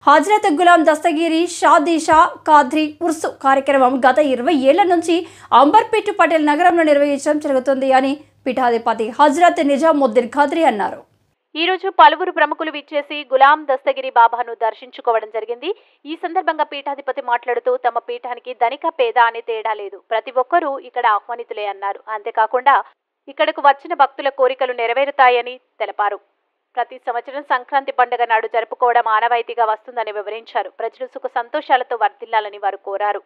హజరత్ గులాం దస్తగిరి షాదీషా ఖాద్రీ ఉర్సు కార్యక్రమం గత 20 ఏళ్ల నుంచి అంబర్పేట్ పటేల్ నగరంలో నిర్వహించడం జరుగుతుంది అని పీఠాధిపతి హజరత్ నిజాముద్దీన్ ఖాద్రీ అన్నారు. ఈ రోజు పలువురు ప్రముఖులు విచ్చేసి గులాం దస్తగిరి బాబాను దర్శించుకోవడం జరిగింది. ఈ సందర్భంగా పీఠాధిపతి మాట్లాడుతూ తమ పీఠానికి ధనిక పేద అనే తేడా లేదు, ప్రతి ఒక్కరూ ఇక్కడ ఆహ్వానితులే అన్నారు. అంతేకాకుండా ఇక్కడకు వచ్చిన భక్తుల కోరికలు నెరవేరుతాయని తెలిపారు. ప్రతి సంవత్సరం సంక్రాంతి పండుగ నాడు జరుపుకోవడం ఆనవాయితీగా వస్తుందని వివరించారు. ప్రజలు సుఖ సంతోషాలతో వర్ధిల్లాలని వారు కోరారు.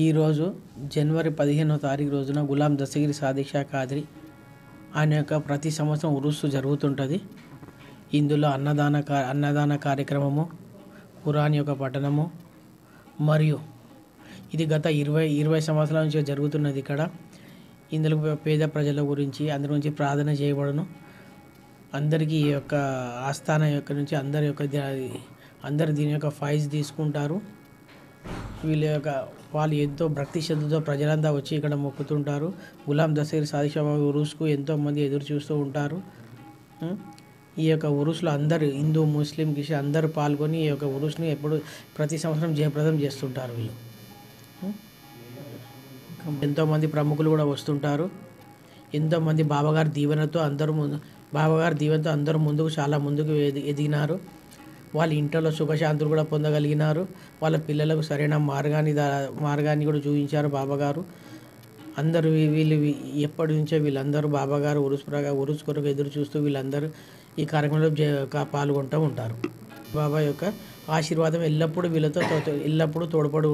ఈరోజు జనవరి 15వ తారీఖు రోజున గులాం దస్తగిరి షాదీషా ఖాద్రీ ఆయన యొక్క ప్రతి సంవత్సరం ఉరుసు జరుగుతుంటుంది. ఇందులో అన్నదాన కార్యక్రమము, ఖురాన్ యొక్క పఠనము మరియు ఇది గత 20 సంవత్సరాల నుంచి జరుగుతున్నది. ఇక్కడ ఇందులో పేద ప్రజల గురించి అందరి గురించి ప్రార్థన చేయబడును. అందరికీ ఈ యొక్క ఆస్థాన యొక్క నుంచి అందరు దీని యొక్క ఫైజ్ తీసుకుంటారు. వాళ్ళు ఎంతో భక్తి శ్రద్ధతో ప్రజలంతా వచ్చి ఇక్కడ మొక్కుతుంటారు. గులాం దస్తగిరి షాదీషా ఉరుస్కు ఎంతోమంది ఎదురు చూస్తూ ఉంటారు. ఈ యొక్క ఉరుస్లో అందరూ హిందూ, ముస్లిం, క్రిస్టియన్ అందరూ పాల్గొని ఈ యొక్క ఉరుస్ని ప్రతి సంవత్సరం జయప్రదం చేస్తుంటారు. వీళ్ళు ఎంతోమంది ప్రముఖులు కూడా వస్తుంటారు. ఎంతోమంది బాబాగారి దీవెనతో అందరూ ముందుకు చాలా ముందుకు ఎదిగినారు. వాళ్ళ ఇంట్లో సుఖశాంతులు కూడా పొందగలిగినారు. వాళ్ళ పిల్లలకు సరైన మార్గాన్ని కూడా చూపించారు బాబాగారు. అందరూ వీళ్ళు ఎప్పటి నుంచో వీళ్ళందరూ బాబాగారు ఉరుస్ కొరకు ఎదురు చూస్తూ వీళ్ళందరూ ఈ కార్యక్రమంలో పాల్గొంటూ ఉంటారు. బాబా యొక్క ఆశీర్వాదం ఎల్లప్పుడూ వీళ్ళతో తోడ్పడు